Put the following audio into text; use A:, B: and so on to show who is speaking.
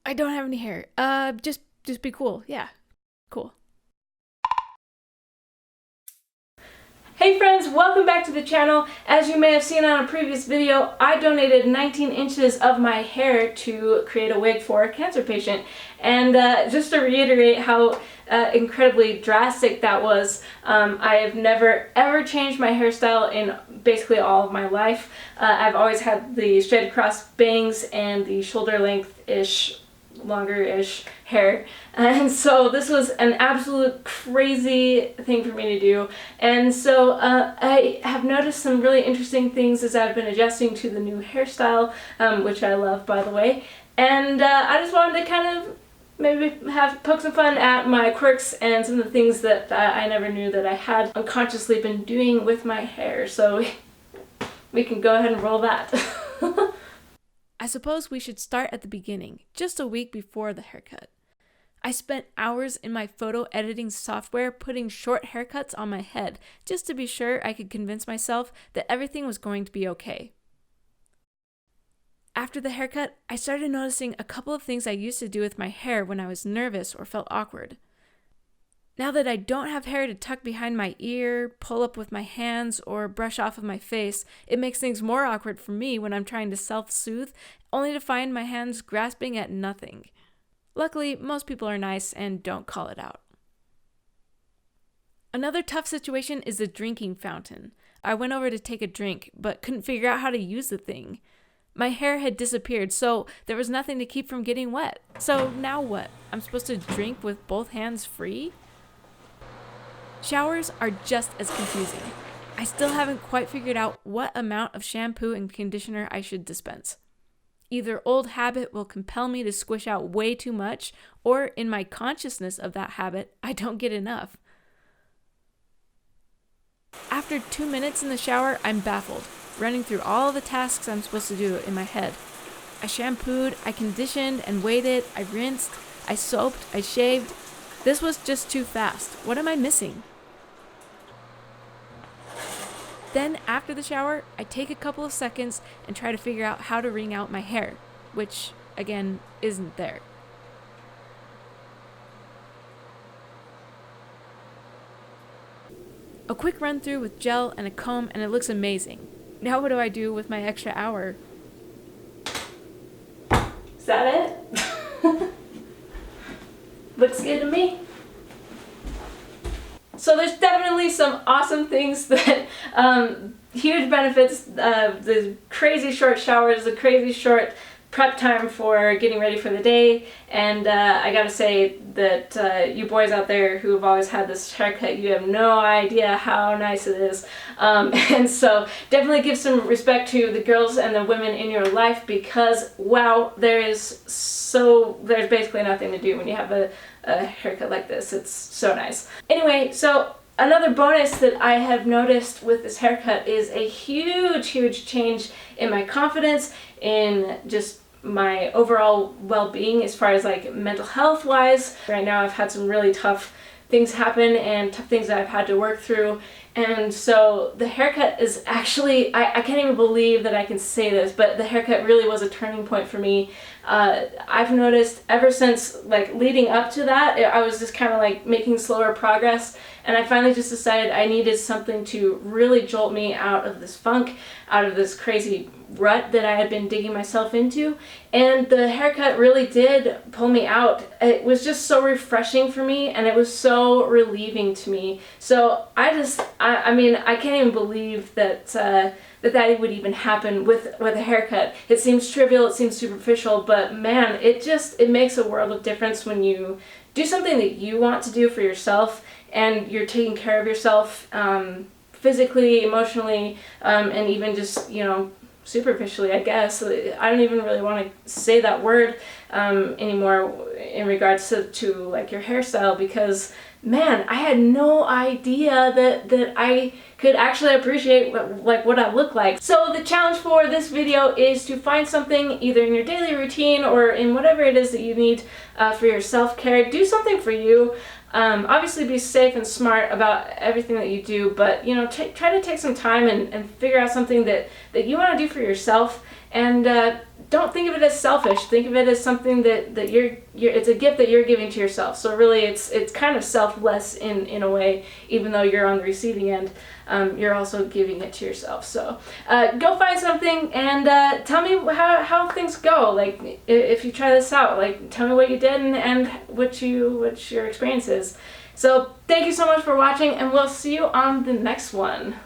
A: I don't have any hair. Just be cool. Yeah, cool. Hey friends, welcome back to the channel. As you may have seen on a previous video, I donated 19 inches of my hair to create a wig for a cancer patient. And just to reiterate how incredibly drastic that was, I have never ever changed my hairstyle in basically all of my life. I've always had the straight across bangs and the shoulder length-ish, longer-ish hair, and so this was an absolute crazy thing for me to do. And so I have noticed some really interesting things as I've been adjusting to the new hairstyle, which I love, by the way. And I just wanted to kind of maybe poke some fun at my quirks and some of the things that I never knew that I had unconsciously been doing with my hair. So we can go ahead and roll that. I suppose we should start at the beginning, just a week before the haircut. I spent hours in my photo editing software putting short haircuts on my head, just to be sure I could convince myself that everything was going to be okay. After the haircut, I started noticing a couple of things I used to do with my hair when I was nervous or felt awkward. Now that I don't have hair to tuck behind my ear, pull up with my hands, or brush off of my face, it makes things more awkward for me when I'm trying to self-soothe, only to find my hands grasping at nothing. Luckily, most people are nice and don't call it out. Another tough situation is the drinking fountain. I went over to take a drink, but couldn't figure out how to use the thing. My hair had disappeared, so there was nothing to keep from getting wet. So now what? I'm supposed to drink with both hands free? Showers are just as confusing. I still haven't quite figured out what amount of shampoo and conditioner I should dispense. Either old habit will compel me to squish out way too much, or in my consciousness of that habit, I don't get enough. After 2 minutes in the shower, I'm baffled, running through all the tasks I'm supposed to do in my head. I shampooed, I conditioned and waited, I rinsed, I soaped, I shaved. This was just too fast. What am I missing? Then, after the shower, I take a couple of seconds and try to figure out how to wring out my hair, which, again, isn't there. A quick run through with gel and a comb and it looks amazing. Now what do I do with my extra hour? Is that it? Looks good to me. So there's definitely some awesome things that, huge benefits, the crazy short showers, the crazy short prep time for getting ready for the day, and I gotta say that you boys out there who have always had this haircut, you have no idea how nice it is, and so definitely give some respect to the girls and the women in your life, because wow, there's basically nothing to do when you have a haircut like this. It's so nice. Anyway, so another bonus that I have noticed with this haircut is a huge change in my confidence, in just my overall well-being as far as like mental health wise. Right now I've had some really tough things happen and tough things that I've had to work through, and so the haircut is actually, I can't even believe that I can say this, but the haircut really was a turning point for me. I've noticed ever since, like, leading up to that, I was just kind of like making slower progress, and I finally just decided I needed something to really jolt me out of this funk, out of this crazy rut that I had been digging myself into, and the haircut really did pull me out. It was just so refreshing for me, and it was so relieving to me. So I mean, I can't even believe that that would even happen with a haircut. It seems trivial, it seems superficial, but man, it makes a world of difference when you do something that you want to do for yourself, and you're taking care of yourself physically, emotionally, and even just, you know, superficially, I guess. I don't even really want to say that word anymore in regards to like your hairstyle, because man, I had no idea that I could actually appreciate what I look like. So the challenge for this video is to find something either in your daily routine or in whatever it is that you need for your self-care. Do something for you. Obviously be safe and smart about everything that you do, but you know, try to take some time and figure out something that you want to do for yourself, and don't think of it as selfish. Think of it as something that you're it's a gift that you're giving to yourself. So really it's kind of selfless in a way, even though you're on the receiving end. You're also giving it to yourself. So go find something and tell me how things go. Like if you try this out, like tell me what you did and what your experience is. So thank you so much for watching, and we'll see you on the next one.